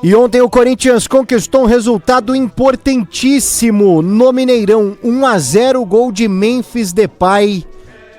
E ontem o Corinthians conquistou um resultado importantíssimo no Mineirão, 1-0, gol de Memphis Depay.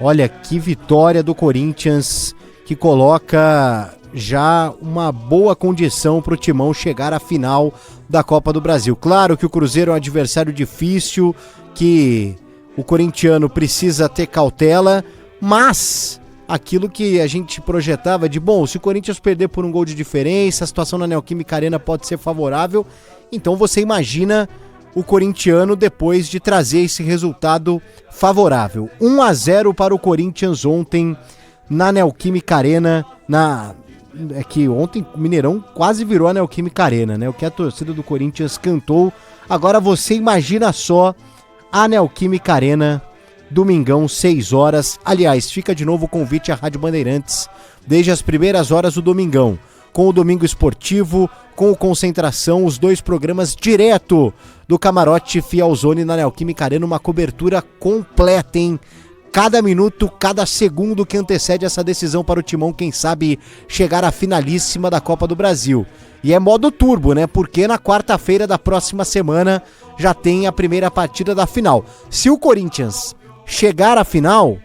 Olha que vitória do Corinthians, que coloca já uma boa condição para o Timão chegar à final da Copa do Brasil. Claro que o Cruzeiro é um adversário difícil, que o corintiano precisa ter cautela, mas aquilo que a gente projetava de, bom, se o Corinthians perder por um gol de diferença, a situação na Neoquímica Arena pode ser favorável, então você imagina o corintiano depois de trazer esse resultado favorável. 1-0 para o Corinthians ontem na Neoquímica Arena, é que ontem o Mineirão quase virou a Neoquímica Arena, né? O que a torcida do Corinthians cantou. Agora você imagina só a Neoquímica Arena, domingão, 6 horas. Aliás, fica de novo o convite à Rádio Bandeirantes, desde as primeiras horas do domingão, com o Domingo Esportivo, com o Concentração, os 2 programas direto do Camarote Fialzone na Neoquímica Arena, uma cobertura completa, hein? Cada minuto, cada segundo que antecede essa decisão para o Timão, quem sabe chegar à finalíssima da Copa do Brasil. E é modo turbo, né? Porque na quarta-feira da próxima semana já tem a primeira partida da final. Se o Corinthians chegar à final,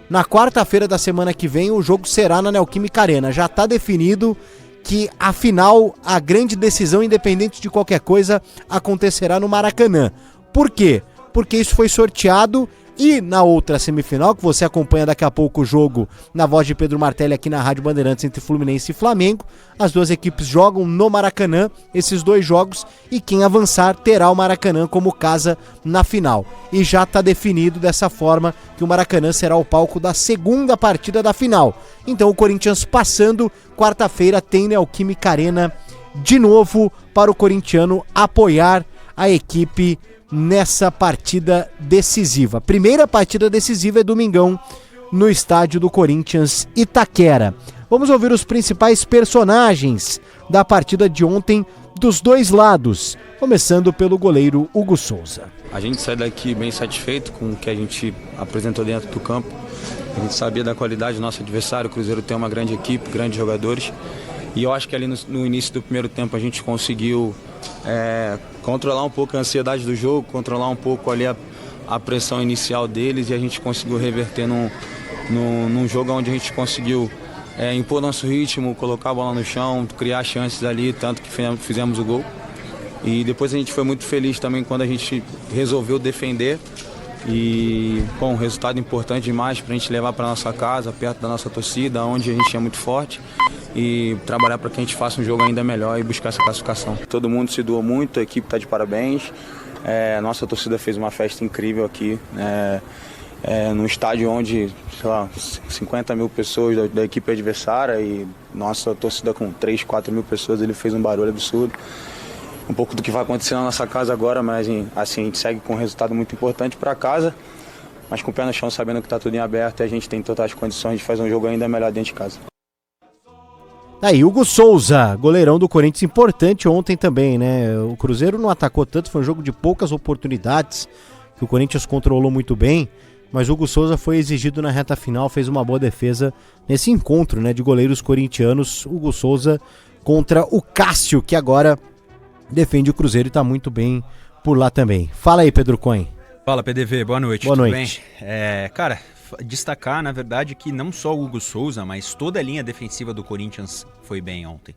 na quarta-feira da semana que vem o jogo será na Neoquímica Arena. Já está definido que a final, a grande decisão, independente de qualquer coisa, acontecerá no Maracanã. Por quê? Porque isso foi sorteado. E na outra semifinal, que você acompanha daqui a pouco o jogo na voz de Pedro Martelli aqui na Rádio Bandeirantes entre Fluminense e Flamengo, as duas equipes jogam no Maracanã, esses 2 jogos, e quem avançar terá o Maracanã como casa na final. E já está definido dessa forma que o Maracanã será o palco da segunda partida da final. Então o Corinthians passando, quarta-feira tem Neoquímica Arena de novo para o corintiano apoiar a equipe nessa partida decisiva. Primeira partida decisiva é domingão no estádio do Corinthians Itaquera. Vamos ouvir os principais personagens da partida de ontem dos 2 lados, começando pelo goleiro Hugo Souza. A gente sai daqui bem satisfeito com o que a gente apresentou dentro do campo. A gente sabia da qualidade do nosso adversário, o Cruzeiro tem uma grande equipe, grandes jogadores. E eu acho que ali no início do primeiro tempo a gente conseguiu controlar um pouco a ansiedade do jogo, controlar um pouco ali a pressão inicial deles, e a gente conseguiu reverter num jogo onde a gente conseguiu impor nosso ritmo, colocar a bola no chão, criar chances ali, tanto que fizemos o gol. E depois a gente foi muito feliz também quando a gente resolveu defender. E, bom, resultado importante demais para a gente levar para nossa casa, perto da nossa torcida, onde a gente é muito forte, e trabalhar para que a gente faça um jogo ainda melhor e buscar essa classificação. Todo mundo se doou muito, a equipe está de parabéns, a nossa torcida fez uma festa incrível aqui, num estádio onde, sei lá, 50 mil pessoas da equipe adversária, e nossa torcida com 3, 4 mil pessoas, ele fez um barulho absurdo. Um pouco do que vai acontecer na nossa casa agora, mas assim, a gente segue com um resultado muito importante para casa, mas com o pé no chão, sabendo que está tudo em aberto, e a gente tem totais condições de fazer um jogo ainda melhor dentro de casa. Aí, Hugo Souza, goleirão do Corinthians, importante ontem também, né? O Cruzeiro não atacou tanto, foi um jogo de poucas oportunidades, que o Corinthians controlou muito bem, mas o Hugo Souza foi exigido na reta final, fez uma boa defesa nesse encontro, né, de goleiros corintianos. Hugo Souza contra o Cássio, que agora defende o Cruzeiro e tá muito bem por lá também. Fala aí, Pedro Cohen. Fala, PDV, boa noite. Boa tudo noite. Bem? Cara, destacar, na verdade, que não só o Hugo Souza, mas toda a linha defensiva do Corinthians foi bem ontem.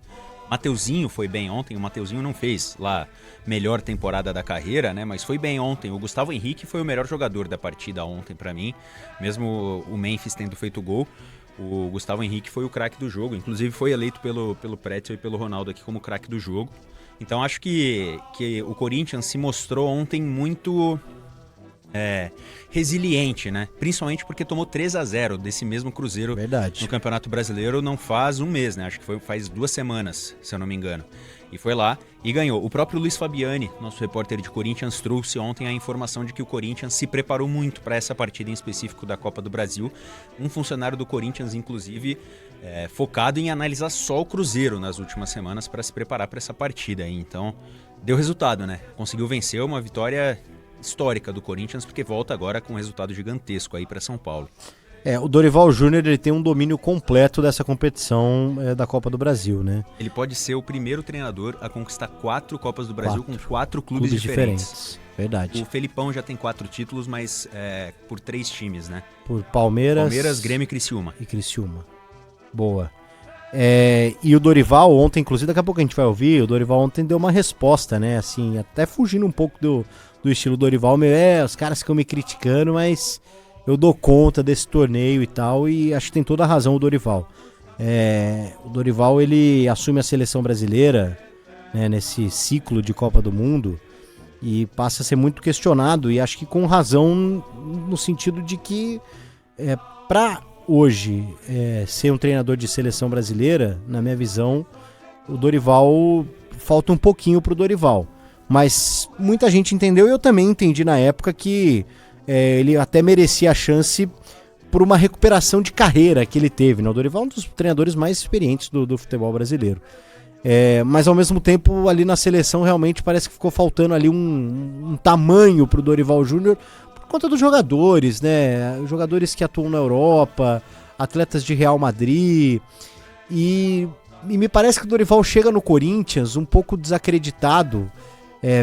Mateuzinho foi bem ontem, o Mateuzinho não fez lá melhor temporada da carreira, né? Mas foi bem ontem. O Gustavo Henrique foi o melhor jogador da partida ontem pra mim, mesmo o Memphis tendo feito gol. O Gustavo Henrique foi o craque do jogo, inclusive foi eleito pelo Pretzel e pelo Ronaldo aqui como craque do jogo. Então acho que o Corinthians se mostrou ontem muito resiliente, né? Principalmente porque tomou 3-0 desse mesmo Cruzeiro. Verdade. No Campeonato Brasileiro não faz um mês, né? Acho que faz 2 semanas, se eu não me engano. E foi lá e ganhou. O próprio Luiz Fabiani, nosso repórter de Corinthians, trouxe ontem a informação de que o Corinthians se preparou muito para essa partida em específico da Copa do Brasil. Um funcionário do Corinthians, inclusive, focado em analisar só o Cruzeiro nas últimas semanas para se preparar para essa partida. Então, deu resultado, né? Conseguiu vencer, uma vitória histórica do Corinthians, porque volta agora com um resultado gigantesco aí para São Paulo. O Dorival Júnior ele tem um domínio completo dessa competição da Copa do Brasil, né? Ele pode ser o primeiro treinador a conquistar 4 Copas do Brasil com 4 clubes diferentes. Verdade. O Felipão já tem 4 títulos, mas por 3 times, né? Por Palmeiras, Grêmio e Criciúma. Boa. E o Dorival ontem, inclusive daqui a pouco a gente vai ouvir, o Dorival ontem deu uma resposta, né? Assim, até fugindo um pouco do estilo Dorival, os caras ficam me criticando, mas eu dou conta desse torneio e tal, e acho que tem toda a razão o Dorival. O Dorival, ele assume a seleção brasileira, né, nesse ciclo de Copa do Mundo e passa a ser muito questionado, e acho que com razão no sentido de que para hoje ser um treinador de seleção brasileira, na minha visão, o Dorival, falta um pouquinho pro Dorival. Mas muita gente entendeu, e eu também entendi na época que ele até merecia a chance por uma recuperação de carreira que ele teve, né? O Dorival é um dos treinadores mais experientes do futebol brasileiro. Mas ao mesmo tempo, ali na seleção, realmente parece que ficou faltando ali um tamanho pro Dorival Júnior, por conta dos jogadores, né? Jogadores que atuam na Europa, atletas de Real Madrid, e me parece que o Dorival chega no Corinthians um pouco desacreditado,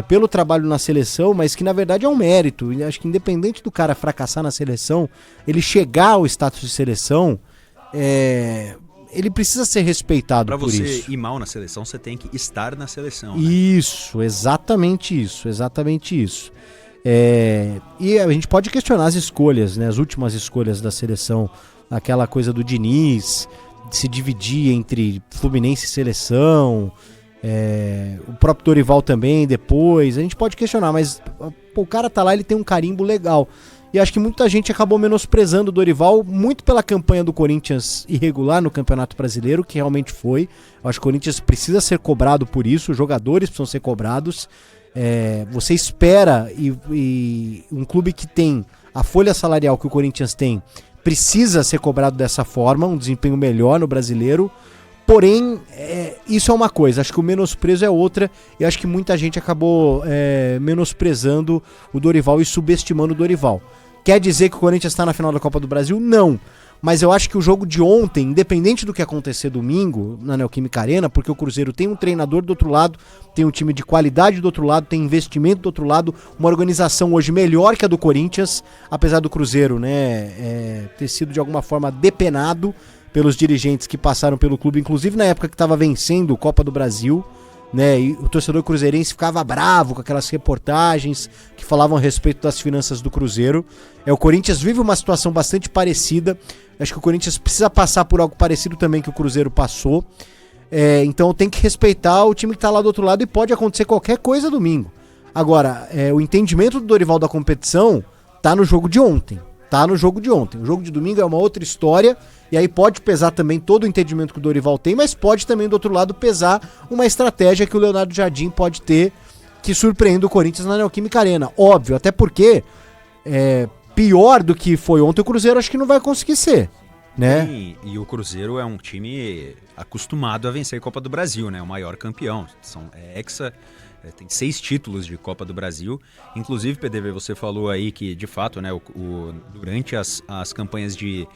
pelo trabalho na seleção, mas que na verdade é um mérito. E acho que independente do cara fracassar na seleção, ele chegar ao status de seleção, ele precisa ser respeitado por isso. Para você ir mal na seleção, você tem que estar na seleção, né? Isso, exatamente isso. E a gente pode questionar as escolhas, né? As últimas escolhas da seleção, aquela coisa do Diniz, de se dividir entre Fluminense e seleção, o próprio Dorival também depois, a gente pode questionar, mas o cara tá lá, ele tem um carimbo legal, e acho que muita gente acabou menosprezando o Dorival, muito pela campanha do Corinthians irregular no Campeonato Brasileiro, que realmente foi. Eu acho que o Corinthians precisa ser cobrado por isso, os jogadores precisam ser cobrados. Você espera, e um clube que tem a folha salarial que o Corinthians tem precisa ser cobrado dessa forma, um desempenho melhor no Brasileiro. Porém, isso é uma coisa, acho que o menosprezo é outra, e acho que muita gente acabou menosprezando o Dorival e subestimando o Dorival. Quer dizer que o Corinthians está na final da Copa do Brasil? Não. Mas eu acho que o jogo de ontem, independente do que acontecer domingo na Neoquímica Arena, porque o Cruzeiro tem um treinador do outro lado, tem um time de qualidade do outro lado, tem investimento do outro lado, uma organização hoje melhor que a do Corinthians, apesar do Cruzeiro, né, ter sido de alguma forma depenado pelos dirigentes que passaram pelo clube, inclusive na época que estava vencendo a Copa do Brasil, né? E o torcedor cruzeirense ficava bravo com aquelas reportagens que falavam a respeito das finanças do Cruzeiro. O Corinthians vive uma situação bastante parecida. Acho que o Corinthians precisa passar por algo parecido também que o Cruzeiro passou. Então tem que respeitar o time que está lá do outro lado, e pode acontecer qualquer coisa domingo. Agora, o entendimento do Dorival da competição tá no jogo de ontem. O jogo de domingo é uma outra história, e aí pode pesar também todo o entendimento que o Dorival tem, mas pode também do outro lado pesar uma estratégia que o Leonardo Jardim pode ter, que surpreende o Corinthians na Neoquímica Arena. Óbvio, até porque pior do que foi ontem o Cruzeiro acho que não vai conseguir ser, né? E o Cruzeiro é um time acostumado a vencer a Copa do Brasil, né? O maior campeão. Tem 6 títulos de Copa do Brasil. Inclusive, PDV, você falou aí que, de fato, né, durante as campanhas de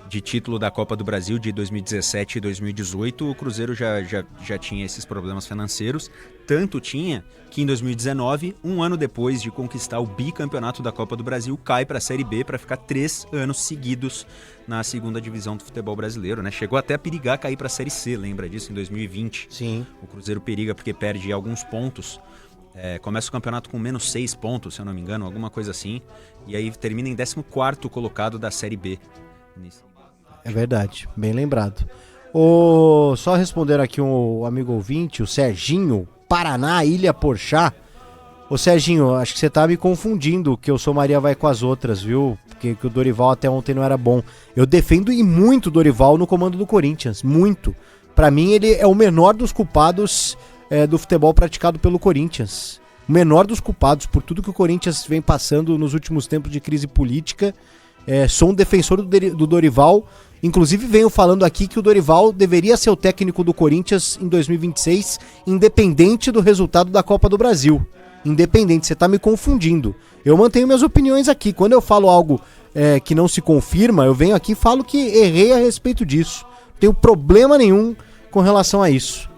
título da Copa do Brasil de 2017 e 2018, o Cruzeiro já tinha esses problemas financeiros. Tanto tinha que em 2019, um ano depois de conquistar o bicampeonato da Copa do Brasil, cai para a Série B para ficar 3 anos seguidos na segunda divisão do futebol brasileiro, né? Chegou até a perigar cair para a Série C, lembra disso? Em 2020. Sim. O Cruzeiro periga porque perde alguns pontos. Começa o campeonato com menos 6 pontos, se eu não me engano, alguma coisa assim. E aí termina em 14º colocado da Série B. É verdade, bem lembrado. Só responder aqui um amigo ouvinte, o Serginho, Paraná, Ilha Porchá. Ô Serginho, acho que você tá me confundindo, que eu sou Maria vai com as outras, viu? Porque que o Dorival até ontem não era bom. Eu defendo e muito o Dorival no comando do Corinthians, muito. Pra mim ele é o menor dos culpados do futebol praticado pelo Corinthians. O menor dos culpados por tudo que o Corinthians vem passando nos últimos tempos de crise política. Sou um defensor do Dorival. Inclusive venho falando aqui que o Dorival deveria ser o técnico do Corinthians em 2026, independente do resultado da Copa do Brasil. Independente, você tá me confundindo. Eu mantenho minhas opiniões aqui. Quando eu falo algo que não se confirma, eu venho aqui e falo que errei a respeito disso. Não tenho problema nenhum com relação a isso.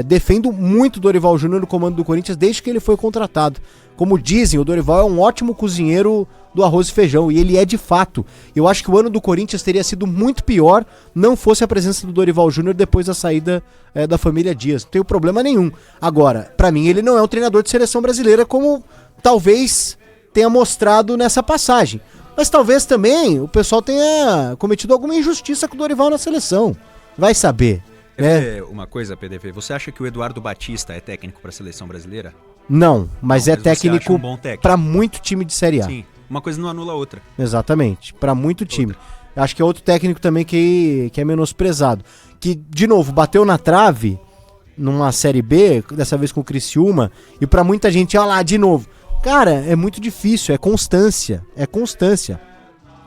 Defendo muito o Dorival Júnior no comando do Corinthians desde que ele foi contratado. Como dizem, o Dorival é um ótimo cozinheiro do arroz e feijão, e ele é de fato. Eu acho que o ano do Corinthians teria sido muito pior não fosse a presença do Dorival Júnior depois da saída da família Dias. Não tenho problema nenhum. Agora, pra mim, ele não é um treinador de seleção brasileira como talvez tenha mostrado nessa passagem. Mas talvez também o pessoal tenha cometido alguma injustiça com o Dorival na seleção. Vai saber. Uma coisa, PDV, você acha que o Eduardo Batista é técnico para a seleção brasileira? Não, mas é técnico um bom técnico para muito time de Série A. Sim, uma coisa não anula a outra. Exatamente, para muito time. Acho que é outro técnico também que é menosprezado. Que, de novo, bateu na trave numa Série B, dessa vez com o Criciúma, e para muita gente, olha lá, de novo. Cara, é muito difícil, é constância.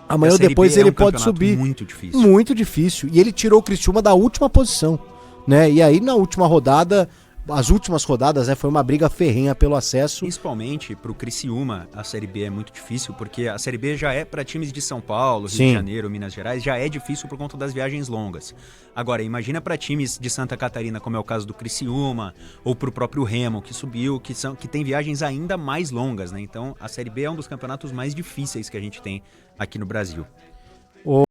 Amanhã ou depois ele pode subir. Muito difícil. Muito difícil. E ele tirou o Criciúma da última posição, né? E aí na última rodada, as últimas rodadas, foi uma briga ferrenha pelo acesso. Principalmente pro Criciúma, a Série B é muito difícil, porque a Série B já é para times de São Paulo, Rio de Janeiro, Minas Gerais, já é difícil por conta das viagens longas. Agora, imagina para times de Santa Catarina, como é o caso do Criciúma, ou pro próprio Remo, que subiu, que tem viagens ainda mais longas, né? Então, a Série B é um dos campeonatos mais difíceis que a gente tem aqui no Brasil.